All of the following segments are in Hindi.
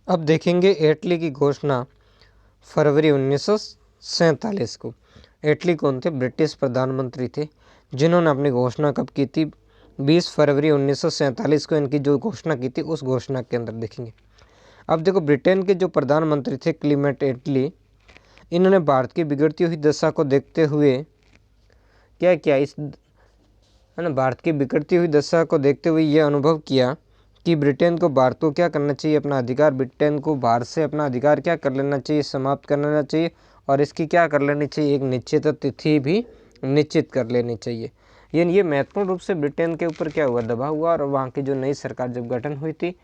अब देखेंगे एटली की घोषणा फरवरी 1947 को। एटली कौन थे? ब्रिटिश प्रधानमंत्री थे जिन्होंने अपनी घोषणा कब की थी? 20 फरवरी 1947 को इनकी जो घोषणा की थी उस घोषणा के अंदर देखेंगे। अब देखो, ब्रिटेन के जो प्रधानमंत्री थे क्लीमेंट एटली, इन्होंने भारत की बिगड़ती हुई दशा को देखते हुए क्या किया, इस है ना, भारत की बिगड़ती हुई दशा को देखते हुए यह अनुभव किया कि ब्रिटेन को भारत को क्या करना चाहिए, अपना अधिकार, ब्रिटेन को भारत से अपना अधिकार क्या कर लेना चाहिए, समाप्त कर लेना चाहिए, और इसकी क्या कर लेनी चाहिए, एक निश्चित तिथि भी निश्चित कर लेनी चाहिए। ये महत्वपूर्ण रूप से ब्रिटेन के ऊपर क्या हुआ, दबाव हुआ, और वहाँ की जो नई सरकार जब गठन हुई थी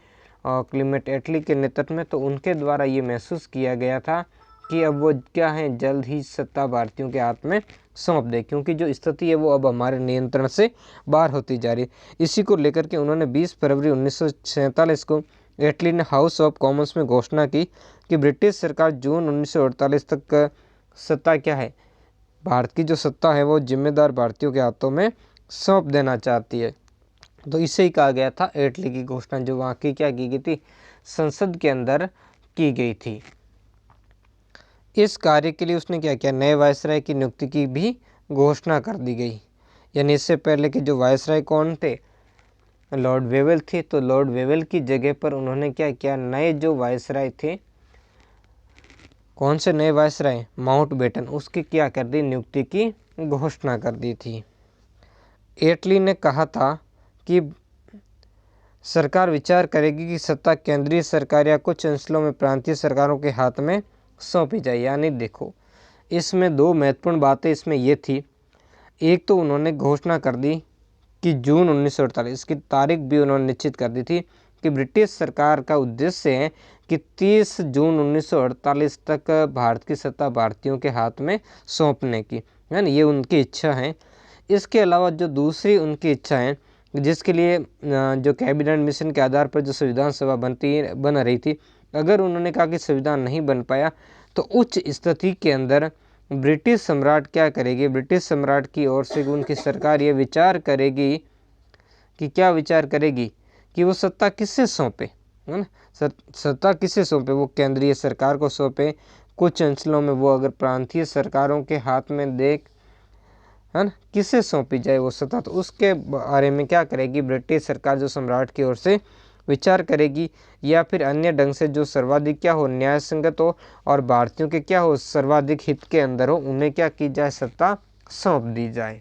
क्लीमेंट एटली के नेतृत्व में, तो उनके द्वारा ये महसूस किया गया था कि अब वो क्या है, जल्द ही सत्ता भारतीयों के हाथ में सौंप दे, क्योंकि जो स्थिति है वो अब हमारे नियंत्रण से बाहर होती जा रही है। इसी को लेकर के उन्होंने 20 फरवरी 1947 को एटली ने हाउस ऑफ कॉमन्स में घोषणा की कि ब्रिटिश सरकार जून 1948 तक सत्ता क्या है, भारत की जो सत्ता है वो जिम्मेदार भारतीयों के हाथों में सौंप देना चाहती है। तो इसे ही कहा गया था एटली की घोषणा, जो वहाँ की क्या की गई थी, संसद के अंदर की गई थी। इस कार्य के लिए उसने क्या किया, नए वायसराय की नियुक्ति की भी घोषणा कर दी गई। यानी इससे पहले के जो वायसराय कौन थे, लॉर्ड वेवेल थे, तो लॉर्ड वेवेल की जगह पर उन्होंने क्या किया, नए जो वायसराय थे, कौन से नए वायसराय, माउंटबेटन, उसकी क्या कर दी, नियुक्ति की घोषणा कर दी थी। एटली ने कहा था कि सरकार विचार करेगी कि सत्ता केंद्रीय सरकार या कुछ अंचलों में प्रांतीय सरकारों के हाथ में सौंपी जाए। यानी देखो, इसमें दो महत्वपूर्ण बातें इसमें ये थी, एक तो उन्होंने घोषणा कर दी कि जून 1948 की तारीख भी उन्होंने निश्चित कर दी थी कि ब्रिटिश सरकार का उद्देश्य है कि 30 जून 1948 तक भारत की सत्ता भारतीयों के हाथ में सौंपने की, है ना, ये उनकी इच्छा है। इसके अलावा जो दूसरी उनकी इच्छा है, जिसके लिए जो कैबिनेट मिशन के आधार पर जो संविधान सभा बन रही थी, अगर उन्होंने कहा कि संविधान नहीं बन पाया तो उच्च स्थिति के अंदर ब्रिटिश सम्राट क्या करेगी, ब्रिटिश सम्राट की ओर से उनकी सरकार ये विचार करेगी कि क्या विचार करेगी कि वो सत्ता किससे सौंपे, है ना, सत्ता किससे सौंपे, वो केंद्रीय सरकार को सौंपे, कुछ अंचलों में वो अगर प्रांतीय सरकारों के हाथ में देख, है ना, किसे सौंपी जाए वो सत्ता, तो उसके बारे में क्या करेगी ब्रिटिश सरकार, जो सम्राट की ओर से विचार करेगी, या फिर अन्य ढंग से जो सर्वाधिक क्या हो, न्याय संगत हो, और भारतीयों के क्या हो, सर्वाधिक हित के अंदर हो, उन्हें क्या की जाए, सत्ता सौंप दी जाए।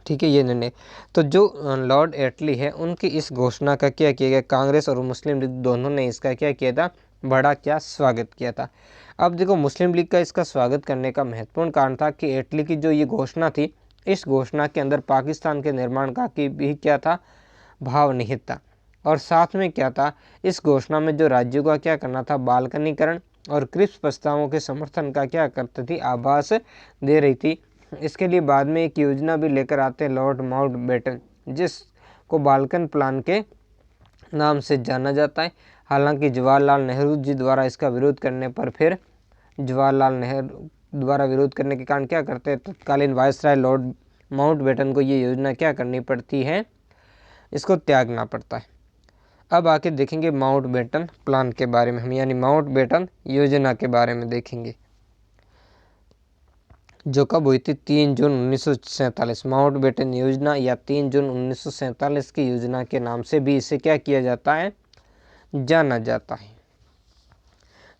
ठीक है, ये निर्णय। तो जो लॉर्ड एटली है, उनकी इस घोषणा का क्या किया गया, कांग्रेस और मुस्लिम लीग दोनों ने इसका क्या किया था, बड़ा क्या स्वागत किया था। अब देखो, मुस्लिम लीग का इसका स्वागत करने का महत्वपूर्ण कारण था कि एटली की जो ये घोषणा थी, इस घोषणा के अंदर पाकिस्तान के निर्माण का की भी क्या था, भाव निहित था, और साथ में क्या था, इस घोषणा में जो राज्यों का क्या करना था, बाल्कनीकरण और क्रिप्स प्रस्तावों के समर्थन का क्या करती थी, आभास दे रही थी। इसके लिए बाद में एक योजना भी लेकर आते हैं लॉर्ड माउंटबेटन, जिसको बाल्कन प्लान के नाम से जाना जाता है। हालांकि जवाहरलाल नेहरू जी द्वारा इसका विरोध करने पर फिर जवाहरलाल नेहरू द्वारा विरोध करने के कारण क्या करते हैं, तत्कालीन वायसराय लॉर्ड माउंटबेटन को ये योजना क्या करनी पड़ती है, इसको त्यागना पड़ता है। अब आके देखेंगे माउंटबेटन प्लान के बारे में हम, यानी माउंटबेटन योजना के बारे में देखेंगे, जो कब हुई थी, 3 जून 1947। माउंटबेटन योजना या 3 जून 1947 की योजना के नाम से भी इसे क्या किया जाता है, जाना जाता है।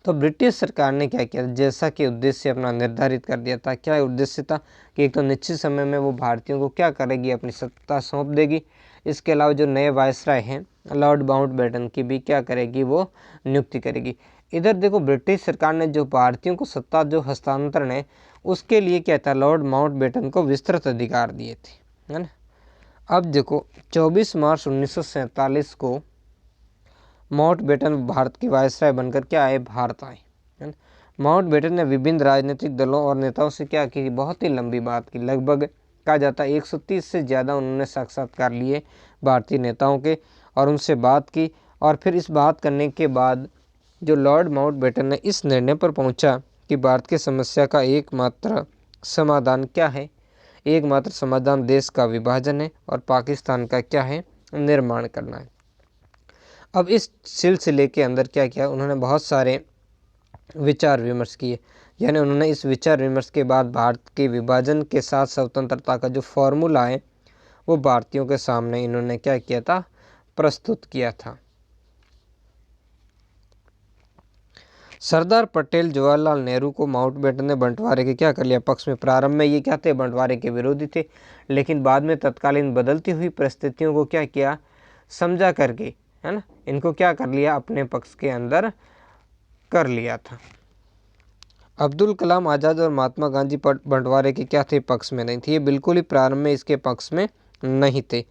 तो ब्रिटिश सरकार ने क्या किया, जैसा कि उद्देश्य अपना निर्धारित कर दिया था। क्या उद्देश्य था कि एक तो निश्चित समय में वो भारतीयों को क्या करेगी, अपनी सत्ता सौंप देगी। इसके अलावा जो नए वायसराय हैं लॉर्ड माउंटबेटन की भी क्या करेगी, वो नियुक्ति करेगी। इधर देखो, ब्रिटिश सरकार ने जो भारतीयों को सत्ता जो हस्तांतरण है, उसके लिए क्या था, लॉर्ड माउंटबेटन को विस्तृत अधिकार दिए थे, है ना। अब देखो, 24 मार्च 1947 को माउंटबेटन भारत की वायसराय बनकर क्या आए, भारत आए, है ना। माउंटबेटन ने विभिन्न राजनीतिक दलों और नेताओं से क्या की, बहुत ही लंबी बात की, लगभग कहा जाता है 130 से ज़्यादा उन्होंने साक्षात्कार लिए भारतीय नेताओं के, और उनसे बात की। और फिर इस बात करने के बाद जो लॉर्ड माउंटबेटन ने इस निर्णय पर पहुंचा कि भारत की समस्या का एकमात्र समाधान क्या है, एकमात्र समाधान देश का विभाजन है और पाकिस्तान का क्या है, निर्माण करना है। अब इस सिलसिले के अंदर क्या किया, उन्होंने बहुत सारे विचार विमर्श किए, यानी उन्होंने इस विचार विमर्श के बाद भारत के विभाजन के साथ स्वतंत्रता का जो फॉर्मूला है वो भारतीयों के सामने इन्होंने क्या किया था, प्रस्तुत किया था। सरदार पटेल जवाहरलाल नेहरू को माउंटबेटन ने बंटवारे के क्या कर लिया, पक्ष में। प्रारंभ में ये क्या थे, बंटवारे के विरोधी थे, लेकिन बाद में तत्कालीन बदलती हुई परिस्थितियों को क्या किया, समझा करके, है ना, इनको क्या कर लिया, अपने पक्ष के अंदर कर लिया था। अब्दुल कलाम आज़ाद और महात्मा गांधी बंटवारे के क्या थे, पक्ष में नहीं थे, ये बिल्कुल ही प्रारंभ में इसके पक्ष में नहीं थे।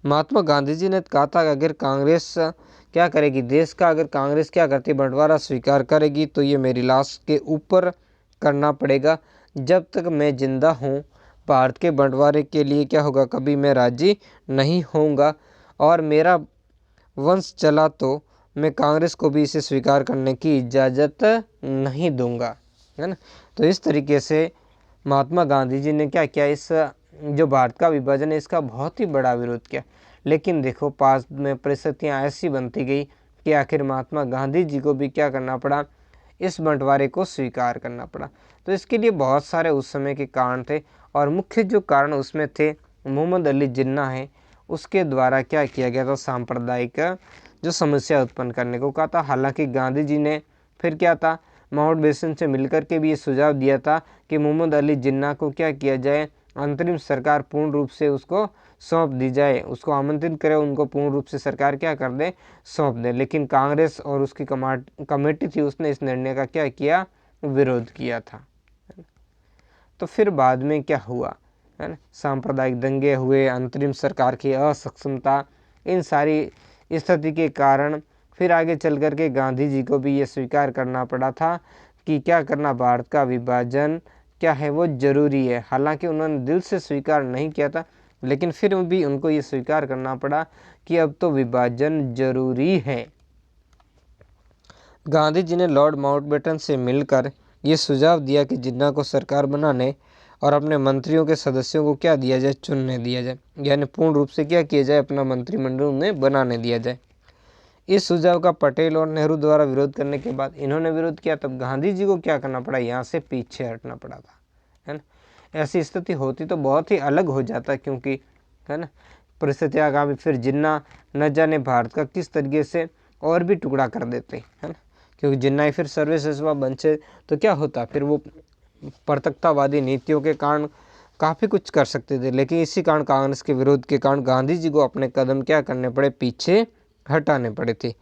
महात्मा गांधी जी ने कहा था कि अगर कांग्रेस क्या करेगी, देश का अगर कांग्रेस क्या करती, बंटवारा स्वीकार करेगी तो ये मेरी लाश के ऊपर करना पड़ेगा, जब तक मैं जिंदा हूँ भारत के बंटवारे के लिए क्या होगा, कभी मैं राजी नहीं होऊंगा, और मेरा वंश चला तो मैं कांग्रेस को भी इसे स्वीकार करने की इजाज़त नहीं दूंगा, है ना। तो इस तरीके से महात्मा गांधी जी ने क्या किया, इस जो भारत का विभाजन है इसका बहुत ही बड़ा विरोध किया। लेकिन देखो पास में परिस्थितियाँ ऐसी बनती गई कि आखिर महात्मा गांधी जी को भी क्या करना पड़ा, इस बंटवारे को स्वीकार करना पड़ा। तो इसके लिए बहुत सारे उस समय के कारण थे, और मुख्य जो कारण उसमें थे, मोहम्मद अली जिन्ना है उसके द्वारा क्या किया गया था, सांप्रदायिक जो समस्या उत्पन्न करने को कहा था। हालांकि गांधी जी ने फिर क्या था, माउंटबेटन से मिलकर के भी ये सुझाव दिया था कि मोहम्मद अली जिन्ना को क्या किया जाए, अंतरिम सरकार पूर्ण रूप से उसको सौंप दी जाए, उसको आमंत्रित करें, उनको पूर्ण रूप से सरकार क्या कर दे, सौंप दे। लेकिन कांग्रेस और उसकी कमेटी थी, उसने इस निर्णय का क्या किया, विरोध किया था। तो फिर बाद में क्या हुआ, है ना, सांप्रदायिक दंगे हुए, अंतरिम सरकार की असक्षमता, इन सारी स्थिति के कारण फिर आगे चल कर के गांधी जी को भी ये स्वीकार करना पड़ा था कि क्या करना, भारत का विभाजन क्या है वो जरूरी है। हालांकि उन्होंने दिल से स्वीकार नहीं किया था, लेकिन फिर भी उनको ये स्वीकार करना पड़ा कि अब तो विभाजन जरूरी है। गांधी जी ने लॉर्ड माउंटबेटन से मिलकर ये सुझाव दिया कि जिन्ना को सरकार बनाने और अपने मंत्रियों के सदस्यों को क्या दिया जाए, चुनने दिया जाए, यानी पूर्ण रूप से क्या किया जाए, अपना मंत्रिमंडल उन्हें बनाने दिया जाए। इस सुझाव का पटेल और नेहरू द्वारा विरोध करने के बाद इन्होंने विरोध किया, तब गांधी जी को क्या करना पड़ा, यहाँ से पीछे हटना पड़ा था, है ना। ऐसी स्थिति होती तो बहुत ही अलग हो जाता, क्योंकि है ना परिस्थितियाँ आगामी फिर जिन्ना न जाने भारत का किस तरीके से और भी टुकड़ा कर देते, है ना, क्योंकि जिन्ना ही फिर सर्वश्रेष्ठ बंचे तो क्या होता, फिर वो परतकतावादी नीतियों के कारण काफ़ी कुछ कर सकते थे। लेकिन इसी कारण कांग्रेस के विरोध के कारण गांधी जी को अपने कदम क्या करने पड़े, पीछे हटाने पड़े थे।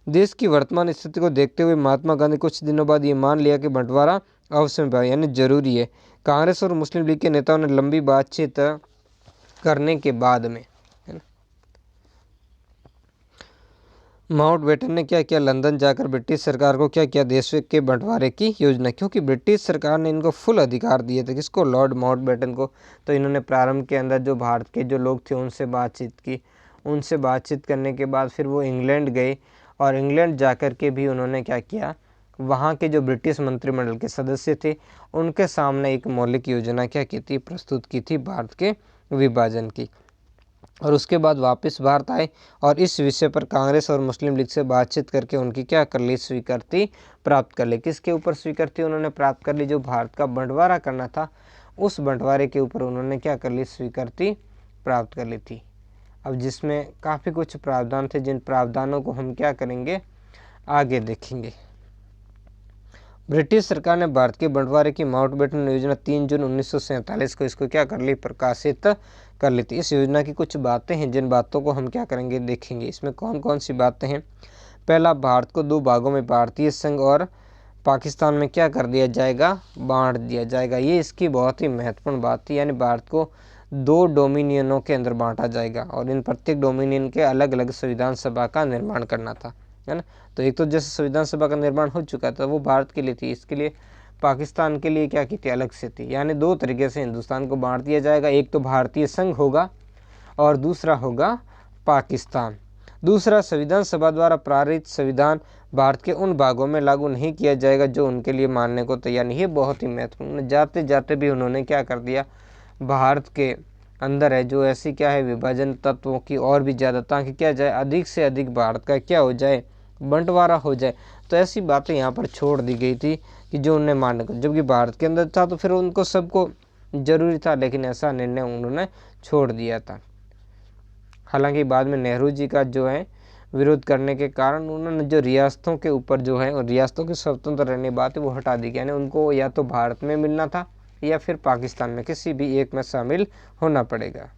देश की वर्तमान स्थिति को देखते हुए महात्मा गांधी कुछ दिनों बाद ये मान लिया कि बंटवारा अवश्य यानी जरूरी है। कांग्रेस और मुस्लिम लीग के नेताओं ने लंबी बातचीत करने के बाद में, है ना, माउंटबेटन ने क्या किया, लंदन जाकर ब्रिटिश सरकार को क्या किया, देश के बंटवारे की योजना, क्योंकि ब्रिटिश सरकार ने इनको फुल अधिकार दिए थे, किसको, लॉर्ड माउंटबेटन को। तो इन्होंने प्रारंभ के अंदर जो भारत के जो लोग थे उनसे बातचीत की, उनसे बातचीत करने के बाद फिर वो इंग्लैंड गए, और इंग्लैंड जाकर के भी उन्होंने क्या किया, वहाँ के जो ब्रिटिश मंत्रिमंडल के सदस्य थे उनके सामने एक मौलिक योजना क्या की थी, प्रस्तुत की थी, भारत के विभाजन की। और उसके बाद वापस भारत आए और इस विषय पर कांग्रेस और मुस्लिम लीग से बातचीत करके उनकी क्या कर ली, स्वीकृति प्राप्त कर ली। किसके ऊपर स्वीकृति उन्होंने प्राप्त कर ली, जो भारत का बंटवारा करना था उस बंटवारे के ऊपर उन्होंने क्या कर ली, स्वीकृति प्राप्त कर ली थी। अब जिसमें काफ़ी कुछ प्रावधान थे, जिन प्रावधानों को हम क्या करेंगे, आगे देखेंगे। ब्रिटिश सरकार ने भारत के बंटवारे की माउंटबेटन योजना 3 जून 1947 को इसको क्या कर ली, प्रकाशित कर ली थी। इस योजना की कुछ बातें हैं, जिन बातों को हम क्या करेंगे, देखेंगे। इसमें कौन कौन सी बातें हैं। पहला, भारत को 2 भागों में, भारतीय संघ और पाकिस्तान में क्या कर दिया जाएगा, बांट दिया जाएगा। ये इसकी बहुत ही महत्वपूर्ण बात थी, यानी भारत को 2 डोमिनियनों के अंदर बांटा जाएगा और इन प्रत्येक डोमिनियन के अलग अलग संविधान सभा का निर्माण करना था, है ना। तो एक तो जैसे संविधान सभा का निर्माण हो चुका था वो भारत के लिए थी, इसके लिए पाकिस्तान के लिए क्या की थी, अलग से थी। यानी 2 तरीके से हिंदुस्तान को बांट दिया जाएगा, एक तो भारतीय संघ होगा और दूसरा होगा पाकिस्तान। दूसरा, संविधान सभा द्वारा पारित संविधान भारत के उन भागों में लागू नहीं किया जाएगा जो उनके लिए मानने को तैयार नहीं है। बहुत ही महत्वपूर्ण, जाते जाते भी उन्होंने क्या कर दिया, भारत के अंदर है, जो ऐसी क्या है विभाजन तत्वों की और भी ज़्यादा, ताकि क्या जाए अधिक से अधिक भारत का क्या हो जाए, बंटवारा हो जाए। तो ऐसी बातें यहाँ पर छोड़ दी गई थी कि जो उन्हें मानने को, जबकि भारत के अंदर था तो फिर उनको सबको जरूरी था, लेकिन ऐसा निर्णय उन्होंने छोड़ दिया था। हालांकि बाद में नेहरू जी का जो है विरोध करने के कारण उन्होंने जो रियासतों के ऊपर जो है, और रियासतों के स्वतंत्र रहने की बात है वो हटा दी गई, यानी उनको या तो भारत में मिलना था या फिर पाकिस्तान में, किसी भी एक में शामिल होना पड़ेगा।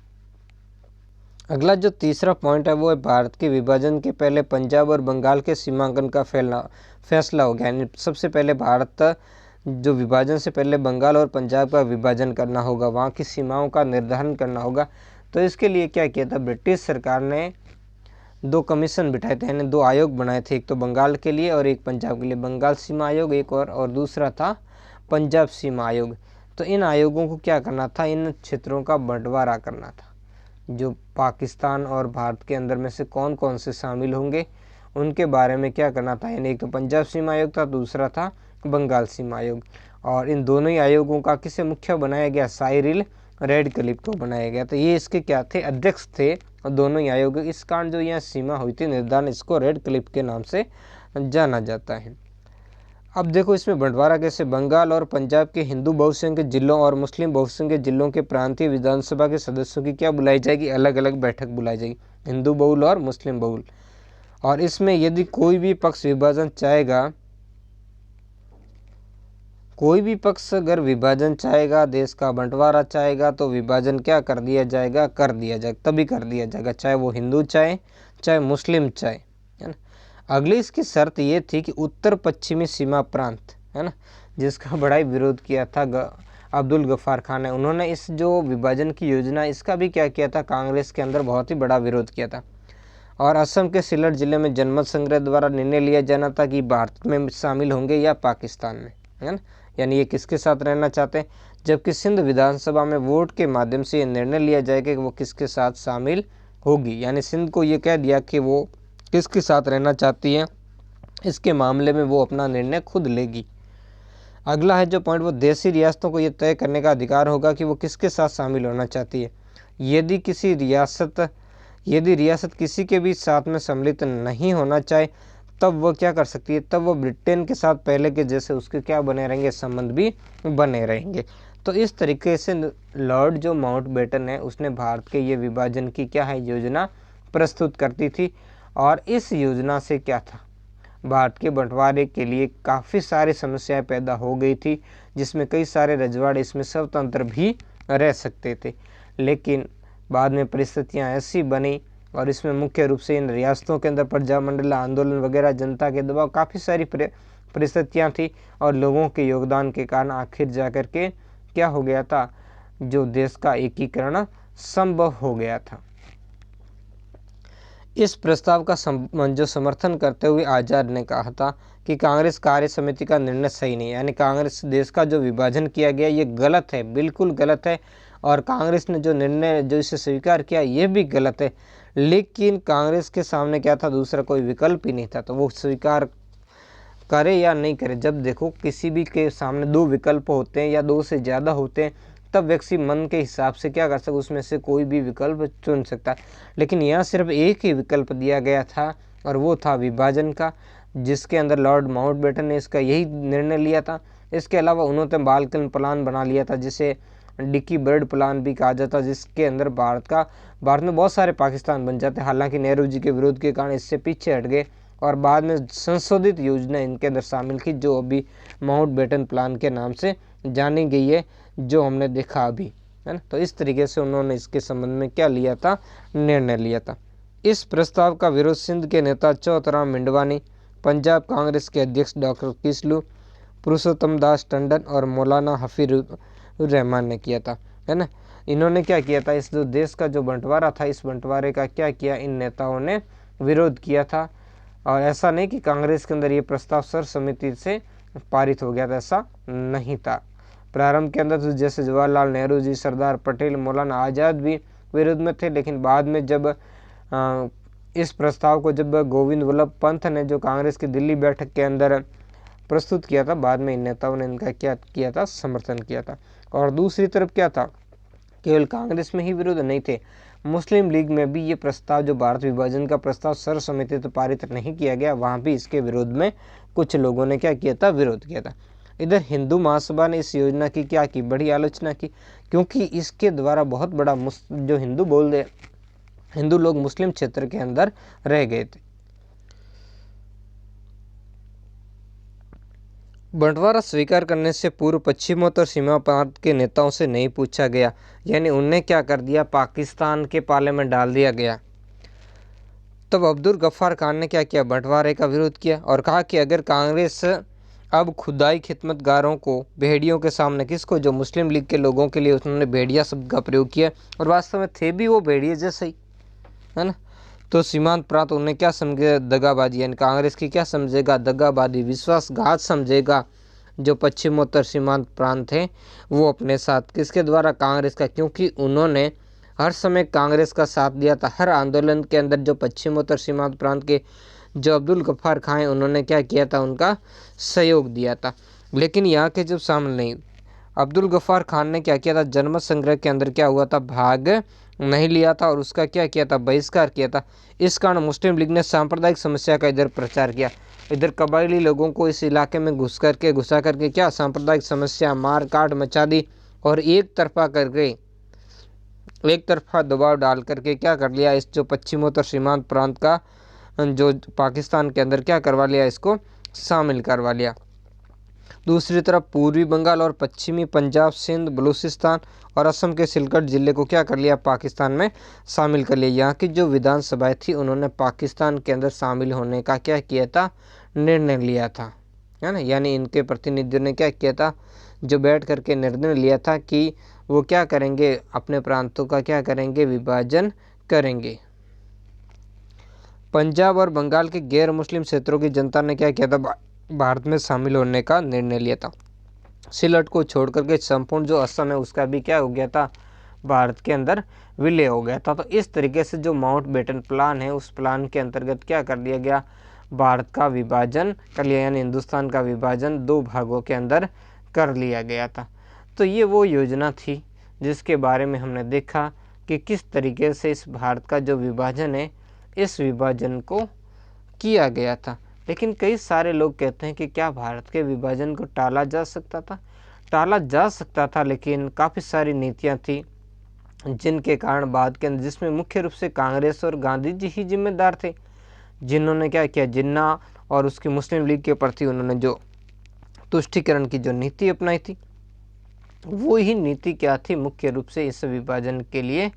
अगला जो तीसरा पॉइंट है वो है भारत के विभाजन के पहले पंजाब और बंगाल के सीमांकन का फैसला हो गया। यानी सबसे पहले भारत जो विभाजन से पहले बंगाल और पंजाब का विभाजन करना होगा, वहाँ की सीमाओं का निर्धारण करना होगा। तो इसके लिए क्या किया था, ब्रिटिश सरकार ने 2 कमीशन बिठाए थे, यानी 2 आयोग बनाए थे, एक तो बंगाल के लिए और एक पंजाब के लिए। बंगाल सीमा आयोग एक और दूसरा था पंजाब सीमा आयोग। तो इन आयोगों को क्या करना था, इन क्षेत्रों का बंटवारा करना था। जो पाकिस्तान और भारत के अंदर में से कौन कौन से शामिल होंगे उनके बारे में क्या करना था, यानी एक तो पंजाब सीमा आयोग था, दूसरा था बंगाल सीमा आयोग। और इन दोनों ही आयोगों का किसे मुख्य बनाया गया, साइरिल रेडक्लिफ को बनाया गया। तो ये इसके क्या थे, अध्यक्ष थे और दोनों ही आयोग। इस कारण जो यहाँ सीमा हुई थी निर्धारण, इसको रेडक्लिफ के नाम से जाना जाता है। अब देखो इसमें बंटवारा कैसे, बंगाल और पंजाब के हिंदू बहुसंख्यक जिलों और मुस्लिम बहुसंख्यक जिलों के प्रांतीय विधानसभा के सदस्यों की क्या बुलाई जाएगी, अलग अलग बैठक बुलाई जाएगी, हिंदू बहुल और मुस्लिम बहुल। और इसमें यदि कोई भी पक्ष विभाजन चाहेगा, कोई भी पक्ष अगर विभाजन चाहेगा, देश का बंटवारा चाहेगा, तो विभाजन क्या कर दिया जाएगा, कर दिया जाएगा, तभी कर दिया जाएगा, चाहे वो हिंदू चाहे चाहे मुस्लिम चाहे, है ना। अगली इसकी शर्त ये थी कि उत्तर पश्चिमी सीमा प्रांत, है ना, जिसका बड़ा ही विरोध किया था अब्दुल गफ्फार खान है, उन्होंने इस जो विभाजन की योजना, इसका भी क्या किया था, कांग्रेस के अंदर बहुत ही बड़ा विरोध किया था। और असम के सिलट जिले में जनमत संग्रह द्वारा निर्णय लिया जाना था कि भारत में शामिल होंगे या पाकिस्तान में, है ना, यानी ये किसके साथ रहना चाहते हैं। जबकि सिंध विधानसभा में वोट के माध्यम से ये निर्णय लिया जाएगा कि वो किसके साथ शामिल होगी, यानी सिंध को ये कह दिया कि वो किसके साथ रहना चाहती है, इसके मामले में वो अपना निर्णय खुद लेगी। अगला है जो पॉइंट, वो देशी रियासतों को ये तय करने का अधिकार होगा कि वो किसके साथ शामिल होना चाहती है। यदि रियासत किसी के भी साथ में सम्मिलित नहीं होना चाहे, तब वह क्या कर सकती है, तब वो ब्रिटेन के साथ पहले के जैसे उसके क्या बने रहेंगे, संबंध भी बने रहेंगे। तो इस तरीके से लॉर्ड जो माउंटबेटन है उसने भारत के ये विभाजन की क्या है योजना प्रस्तुत करती थी। और इस योजना से क्या था, भारत के बंटवारे के लिए काफ़ी सारी समस्याएं पैदा हो गई थी, जिसमें कई सारे रजवाड़े इसमें स्वतंत्र भी रह सकते थे। लेकिन बाद में परिस्थितियां ऐसी बनी और इसमें मुख्य रूप से इन रियासतों के अंदर प्रजामंडल आंदोलन वगैरह, जनता के दबाव, काफ़ी सारी परिस्थितियां थी और लोगों के योगदान के कारण आखिर जाकर के क्या हो गया था, जो देश का एकीकरण संभव हो गया था। इस प्रस्ताव का जो समर्थन करते हुए आज़ाद ने कहा था कि कांग्रेस कार्य समिति का निर्णय सही नहीं है, यानी कांग्रेस देश का जो विभाजन किया गया ये गलत है, बिल्कुल गलत है, और कांग्रेस ने जो निर्णय जो इसे स्वीकार किया ये भी गलत है। लेकिन कांग्रेस के सामने क्या था, दूसरा कोई विकल्प ही नहीं था, तो वो स्वीकार करे या नहीं करे। जब देखो किसी भी के सामने 2 विकल्प होते हैं या 2 से ज़्यादा होते हैं, तब व्यक्ति मन के हिसाब से क्या कर सकता, उसमें से कोई भी विकल्प चुन सकता है। लेकिन यहाँ सिर्फ एक ही विकल्प दिया गया था और वो था विभाजन का, जिसके अंदर लॉर्ड माउंटबेटन ने इसका यही निर्णय लिया था। इसके अलावा उन्होंने बालकन प्लान बना लिया था, जिसे डिकी बर्ड प्लान भी कहा जाता, जिसके अंदर भारत में बहुत सारे पाकिस्तान बन जाते। हालांकि नेहरू जी के विरोध के कारण इससे पीछे हट गए और बाद में संशोधित योजना इनके अंदर शामिल की, जो अभी माउंटबेटन प्लान के नाम से जानी गई है, जो हमने देखा अभी, है ना। तो इस तरीके से उन्होंने इसके संबंध में क्या लिया था, निर्णय लिया था। इस प्रस्ताव का विरोध सिंध के नेता चौधराम मिंडवानी, पंजाब कांग्रेस के अध्यक्ष डॉक्टर किसलू, पुरुषोत्तम दास टंडन और मौलाना हफीजुर रहमान ने किया था, है ना। इन्होंने क्या किया था, इस जो देश का जो बंटवारा था, इस बंटवारे का क्या किया, इन नेताओं ने विरोध किया था। और ऐसा नहीं कि कांग्रेस के अंदर ये प्रस्ताव सर्वसम्मति से पारित हो गया था, ऐसा नहीं था। प्रारंभ के अंदर तो जैसे जवाहरलाल नेहरू जी, सरदार पटेल, मौलाना आज़ाद भी विरोध में थे, लेकिन बाद में जब इस प्रस्ताव को जब गोविंद वल्लभ पंत ने जो कांग्रेस की दिल्ली बैठक के अंदर प्रस्तुत किया था, बाद में इन नेताओं ने इनका क्या किया था, समर्थन किया था। और दूसरी तरफ क्या था, केवल कांग्रेस में ही विरोध नहीं थे, मुस्लिम लीग में भी ये प्रस्ताव, जो भारत विभाजन का प्रस्ताव सर्वसम्मति तो पारित नहीं किया गया, वहाँ भी इसके विरोध में कुछ लोगों ने क्या किया था, विरोध किया था। इधर हिंदू महासभा ने इस योजना की क्या की, बड़ी आलोचना की, क्योंकि इसके द्वारा बहुत बड़ा जो हिंदू लोग मुस्लिम क्षेत्र के अंदर रह गए थे। बंटवारा स्वीकार करने से पूर्व पश्चिमोत्तर सीमा प्रांत के नेताओं से नहीं पूछा गया, यानी उन्हें क्या कर दिया, पाकिस्तान के पाले में डाल दिया गया। तब अब्दुल गफ्फार खान ने क्या किया, बंटवारे का विरोध किया और कहा कि अगर कांग्रेस अब खुदाई खिदमतगारों को, भेड़ियों के सामने, किसको, जो मुस्लिम लीग के लोगों के लिए उन्होंने भेड़िया शब्द का प्रयोग किया और वास्तव में थे भी वो भेड़िए जैसे ही, है ना, तो सीमांत प्रांत उन्हें क्या समझेगा, दगाबाजी, यानी कांग्रेस की क्या समझेगा, दगाबाजी, विश्वासघात समझेगा। जो पश्चिमोत्तर सीमांत प्रांत है वो अपने साथ, किसके द्वारा, कांग्रेस का, क्योंकि उन्होंने हर समय कांग्रेस का साथ दिया था। हर आंदोलन के अंदर जो पश्चिमोत्तर सीमांत प्रांत के जो अब्दुल गफ्फार खान हैं, उन्होंने क्या किया था, उनका सहयोग दिया था। लेकिन यहाँ के जब सामने नहीं, अब्दुल गफ्फार खान ने क्या किया था, जनमत संग्रह के अंदर क्या हुआ था, भाग नहीं लिया था और उसका क्या किया था, बहिष्कार किया था। इस कारण मुस्लिम लीग ने सांप्रदायिक समस्या का इधर प्रचार किया, इधर कबायली लोगों को इस इलाके में घुसा करके क्या सांप्रदायिक समस्या, मार काट मचा दी और एक तरफा दबाव डाल करके क्या कर लिया, इस जो पश्चिमोत्तर सीमांत प्रांत का जो पाकिस्तान के अंदर क्या करवा लिया, इसको शामिल करवा लिया। दूसरी तरफ पूर्वी बंगाल और पश्चिमी पंजाब, सिंध, बलूचिस्तान और असम के सिलचर जिले को क्या कर लिया, पाकिस्तान में शामिल कर लिया। यहाँ की जो विधानसभाएं थी, उन्होंने पाकिस्तान के अंदर शामिल होने का क्या किया था, निर्णय लिया था, है ना, यानी इनके प्रतिनिधियों ने क्या किया था, जो बैठ करके निर्णय लिया था कि वो क्या करेंगे, अपने प्रांतों का क्या करेंगे, विभाजन करेंगे। पंजाब और बंगाल के गैर मुस्लिम क्षेत्रों की जनता ने क्या किया था, भारत में शामिल होने का निर्णय लिया था। सिलट को छोड़ करके संपूर्ण जो असम है उसका भी क्या हो गया था, भारत के अंदर विलय हो गया था। तो इस तरीके से जो माउंटबेटन प्लान है, उस प्लान के अंतर्गत क्या कर लिया गया, भारत का विभाजन कर लिया, यानी हिंदुस्तान का विभाजन दो भागों के अंदर कर लिया गया था। तो ये वो योजना थी जिसके बारे में हमने देखा कि किस तरीके से इस भारत का जो विभाजन है, इस विभाजन को किया गया था। लेकिन कई सारे लोग कहते हैं कि क्या भारत के विभाजन को टाला जा सकता था? टाला जा सकता था, लेकिन काफ़ी सारी नीतियां थी जिनके कारण बाद के अंदर, जिसमें मुख्य रूप से कांग्रेस और गांधी जी ही जिम्मेदार थे, जिन्होंने क्या किया, जिन्ना और उसकी मुस्लिम लीग के प्रति उन्होंने जो तुष्टीकरण की जो नीति अपनाई थी, वो ही नीति क्या थी, मुख्य रूप से इस विभाजन के लिए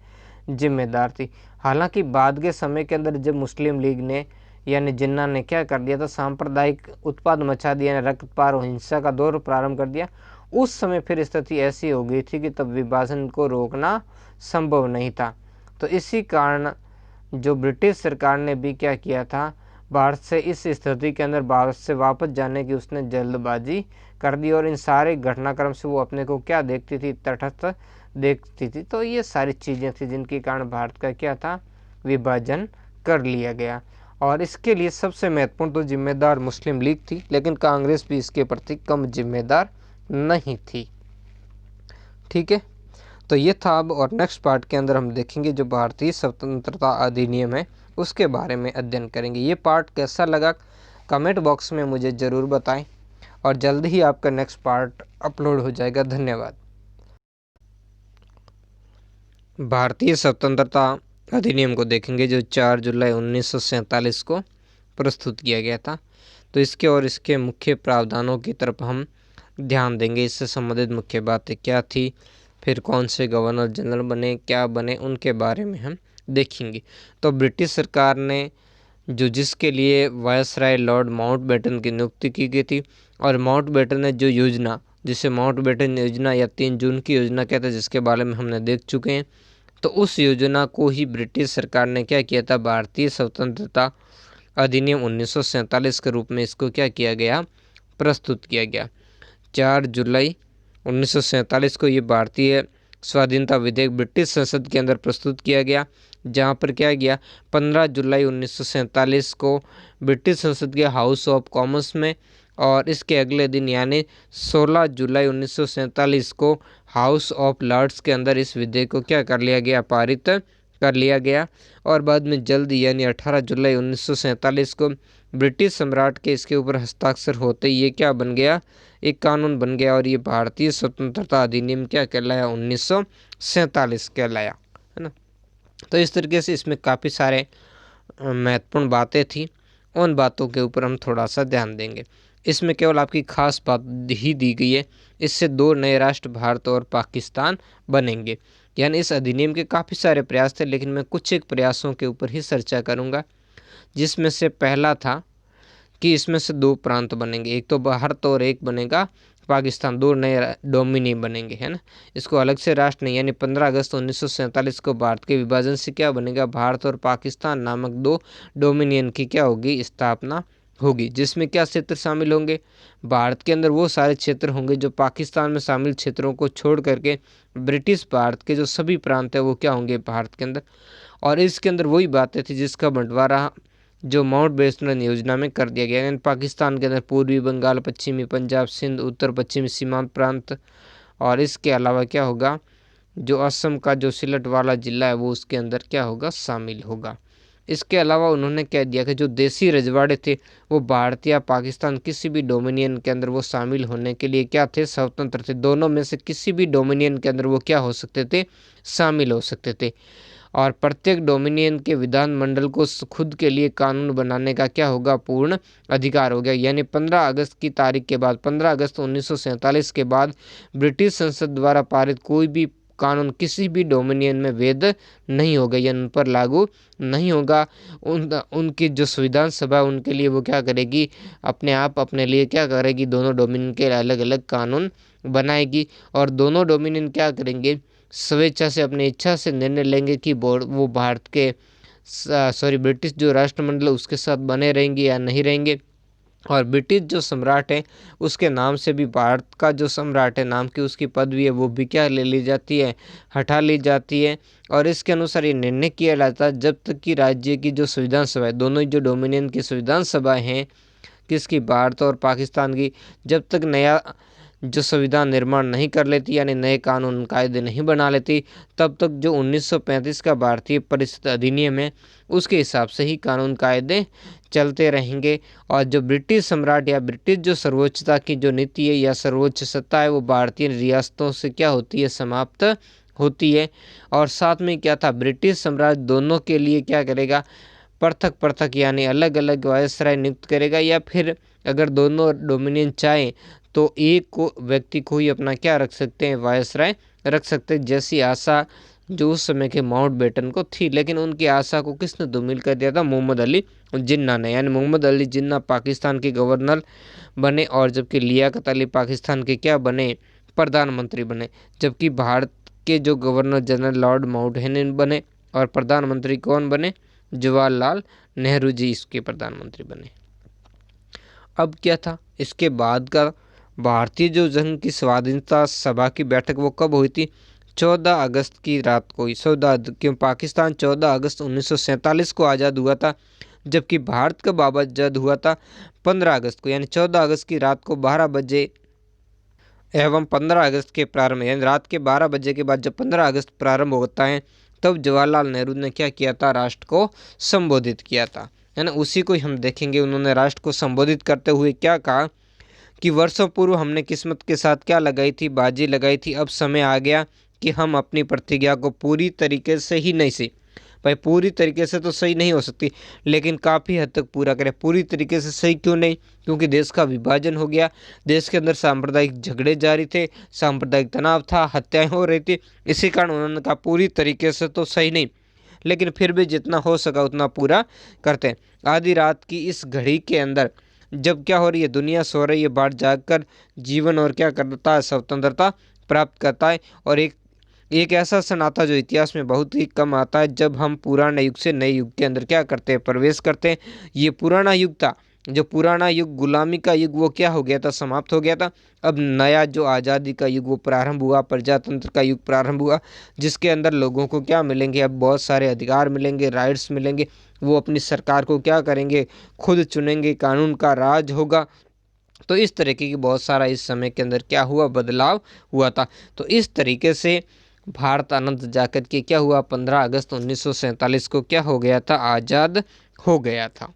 जिम्मेदार थी। हालांकि बाद के समय के अंदर जब मुस्लिम लीग ने यानी जिन्ना ने क्या कर दिया था, सांप्रदायिक उत्पाद मचा दिया, रक्तपात और हिंसा का दौर प्रारंभ कर दिया, उस समय फिर स्थिति ऐसी हो गई थी कि तब विभाजन को रोकना संभव नहीं था। तो इसी कारण जो ब्रिटिश सरकार ने भी क्या किया था, भारत से इस स्थिति के अंदर भारत से वापस जाने की उसने जल्दबाजी कर दी और इन सारे घटनाक्रम से वो अपने को क्या देखती थी, तटस्थ देखती थी। तो ये सारी चीज़ें थी जिनके कारण भारत का क्या था, विभाजन कर लिया गया। और इसके लिए सबसे महत्वपूर्ण तो जिम्मेदार मुस्लिम लीग थी, लेकिन कांग्रेस भी इसके प्रति कम जिम्मेदार नहीं थी। ठीक है, तो ये था अब, और नेक्स्ट पार्ट के अंदर हम देखेंगे जो भारतीय स्वतंत्रता अधिनियम है उसके बारे में अध्ययन करेंगे। ये पार्ट कैसा लगा कमेंट बॉक्स में मुझे ज़रूर बताएं और जल्द ही आपका नेक्स्ट पार्ट अपलोड हो जाएगा। धन्यवाद। भारतीय स्वतंत्रता अधिनियम को देखेंगे जो 4 जुलाई 1947 को प्रस्तुत किया गया था। तो इसके और इसके मुख्य प्रावधानों की तरफ हम ध्यान देंगे। इससे संबंधित मुख्य बातें क्या थी, फिर कौन से गवर्नर जनरल बने, क्या बने, उनके बारे में हम देखेंगे। तो ब्रिटिश सरकार ने जो जिसके लिए वायसराय लॉर्ड माउंटबेटन की नियुक्ति की गई थी, और माउंटबेटन ने जो योजना, जिसे माउंटबेटन योजना या 3 जून की योजना कहते हैं, जिसके बारे में हमने देख चुके हैं, तो उस योजना को ही ब्रिटिश सरकार ने क्या किया था, भारतीय स्वतंत्रता अधिनियम 1947 के रूप में इसको क्या किया गया, प्रस्तुत किया गया। 4 जुलाई 1947 को ये भारतीय स्वाधीनता विधेयक ब्रिटिश संसद के अंदर प्रस्तुत किया गया, जहाँ पर क्या गया 15 जुलाई 1947 को ब्रिटिश संसद के हाउस ऑफ कॉमन्स में और इसके अगले दिन यानी 16 जुलाई 1947 को हाउस ऑफ लॉर्ड्स के अंदर इस विधेयक को क्या कर लिया गया, पारित कर लिया गया। और बाद में जल्दी यानी 18 जुलाई 1947 को ब्रिटिश सम्राट के इसके ऊपर हस्ताक्षर होते ही ये क्या बन गया, एक कानून बन गया। और ये भारतीय स्वतंत्रता अधिनियम क्या कहलाया, 1947 कहलाया, है ना। तो इस तरीके से इसमें काफ़ी सारे महत्वपूर्ण बातें थी, उन बातों के ऊपर हम थोड़ा सा ध्यान देंगे। इसमें केवल आपकी खास बात ही दी गई है, इससे दो नए राष्ट्र भारत और पाकिस्तान बनेंगे। यानी इस अधिनियम के काफ़ी सारे प्रयास थे, लेकिन मैं कुछ एक प्रयासों के ऊपर ही चर्चा करूंगा, जिसमें से पहला था कि इसमें से दो प्रांत बनेंगे, एक तो भारत और एक बनेगा पाकिस्तान, दो नए डोमिनियन बनेंगे, है ना। इसको अलग से राष्ट्र नहीं, यानी 15 अगस्त 1947 को भारत के विभाजन से क्या बनेगा, भारत और पाकिस्तान नामक दो डोमिनियन की क्या होगी, स्थापना होगी। जिसमें क्या क्षेत्र शामिल होंगे, भारत के अंदर वो सारे क्षेत्र होंगे जो पाकिस्तान में शामिल क्षेत्रों को छोड़ करके ब्रिटिश भारत के जो सभी प्रांत है वो क्या होंगे भारत के अंदर। और इसके अंदर वही बातें थी जिसका बंटवारा जो माउंटबेटन योजना में कर दिया गया। यानी पाकिस्तान के अंदर पूर्वी बंगाल, पश्चिमी पंजाब, सिंध, उत्तर पश्चिमी सीमांत प्रांत, और इसके अलावा क्या होगा, जो असम का जो सिलट वाला जिला है वो उसके अंदर क्या होगा, शामिल होगा। इसके अलावा उन्होंने कह दिया कि जो देसी रजवाड़े थे वो भारत या पाकिस्तान किसी भी डोमिनियन के अंदर वो शामिल होने के लिए क्या थे, स्वतंत्र थे। दोनों में से किसी भी डोमिनियन के अंदर वो क्या हो सकते थे, शामिल हो सकते थे। और प्रत्येक डोमिनियन के विधानमंडल को खुद के लिए कानून बनाने का क्या होगा, पूर्ण अधिकार हो गया। यानी 15 अगस्त की तारीख के बाद, 15 अगस्त 1947 के बाद ब्रिटिश संसद द्वारा पारित कोई भी कानून किसी भी डोमिनियन में वैध नहीं होगा या उन पर लागू नहीं होगा। उनकी जो संविधान सभा उनके लिए वो क्या करेगी, अपने आप अपने लिए क्या करेगी, दोनों डोमिनियन के अलग अलग कानून बनाएगी। और दोनों डोमिनियन क्या करेंगे, स्वेच्छा से अपनी इच्छा से निर्णय लेंगे कि वो भारत के ब्रिटिश जो राष्ट्रमंडल उसके साथ बने रहेंगे या नहीं रहेंगे। और ब्रिटिश जो सम्राट है उसके नाम से भी भारत का जो सम्राट है नाम की उसकी पदवी है वो भी क्या ले ली जाती है, हटा ली जाती है। और इसके अनुसार ये निर्णय किया जाता है जब तक कि राज्य की जो संविधान सभा है, दोनों ही जो डोमिनियन की संविधान सभा हैं, किसकी, भारत और पाकिस्तान की, जब तक नया जो संविधान निर्माण नहीं कर लेती यानी नए कानून कायदे नहीं बना लेती, तब तक जो 1935 का भारतीय परिषद अधिनियम है उसके हिसाब से ही कानून कायदे चलते रहेंगे। और जो ब्रिटिश सम्राट या ब्रिटिश जो सर्वोच्चता की जो नीति है या सर्वोच्च सत्ता है वो भारतीय रियासतों से क्या होती है, समाप्त होती है। और साथ में क्या था, ब्रिटिश साम्राज्य दोनों के लिए क्या करेगा, पृथक पृथक यानी अलग अलग वायसराय नियुक्त करेगा, या फिर अगर दोनों डोमिनियन चाहें तो एक को व्यक्ति को ही अपना क्या रख सकते हैं, वायसराय रख सकते हैं। जैसी आशा जो उस समय के माउंटबेटन को थी, लेकिन उनकी आशा को किसने धूमिल कर दिया था, मोहम्मद अली जिन्ना ने। यानी मोहम्मद अली जिन्ना पाकिस्तान के गवर्नर बने, और जबकि लियाकत अली पाकिस्तान के क्या बने, प्रधानमंत्री बने। जबकि भारत के जो गवर्नर जनरल लॉर्ड माउंटबेटन बने, और प्रधानमंत्री कौन बने, जवाहरलाल नेहरू जी इसके प्रधानमंत्री बने। अब क्या था, इसके बाद का भारतीय जो जंग की स्वाधीनता सभा की बैठक वो कब हुई थी, 14 अगस्त की रात को हुई। क्यों, पाकिस्तान 14 अगस्त 1947 को आज़ाद हुआ था, जबकि भारत कब आज़ाद हुआ था, 15 अगस्त को। यानी 14 अगस्त की रात को 12 बजे एवं 15 अगस्त के प्रारंभ, यानी रात के 12 बजे के बाद जब 15 अगस्त प्रारंभ होता है तब जवाहरलाल नेहरू ने क्या किया था, राष्ट्र को संबोधित किया था, है ना। उसी को ही हम देखेंगे। उन्होंने राष्ट्र को संबोधित करते हुए क्या कहा कि वर्षों पूर्व हमने किस्मत के साथ क्या लगाई थी, बाजी लगाई थी। अब समय आ गया कि हम अपनी प्रतिज्ञा को पूरी तरीके से ही नहीं सही, भाई पूरी तरीके से तो सही नहीं हो सकती, लेकिन काफ़ी हद तक पूरा करें। पूरी तरीके से सही क्यों नहीं, क्योंकि देश का विभाजन हो गया, देश के अंदर सांप्रदायिक झगड़े जारी थे, सांप्रदायिक तनाव था, हत्याएं हो रही थी। इसी कारण उन्होंने कहा पूरी तरीके से तो सही नहीं, लेकिन फिर भी जितना हो सका उतना पूरा करते हैं। आधी रात की इस घड़ी के अंदर जब क्या हो रही है, दुनिया सो रही है, बाहर जागकर जीवन और क्या करता है, स्वतंत्रता प्राप्त करता है। और एक ऐसा क्षण आता है जो इतिहास में बहुत ही कम आता है, जब हम पुराने युग से नए युग के अंदर क्या करते हैं, प्रवेश करते हैं। ये पुराना युग था, जो पुराना युग गुलामी का युग वो क्या हो गया था, समाप्त हो गया था। अब नया जो आज़ादी का युग वो प्रारंभ हुआ, प्रजातंत्र का युग प्रारंभ हुआ, जिसके अंदर लोगों को क्या मिलेंगे, अब बहुत सारे अधिकार मिलेंगे, राइट्स मिलेंगे। वो अपनी सरकार को क्या करेंगे, खुद चुनेंगे, कानून का राज होगा। तो इस तरीके की बहुत सारा इस समय के अंदर क्या हुआ, बदलाव हुआ था। तो इस तरीके से भारत अनंत जाकर के क्या हुआ, 15 अगस्त 1947 को क्या हो गया था, आज़ाद हो गया था।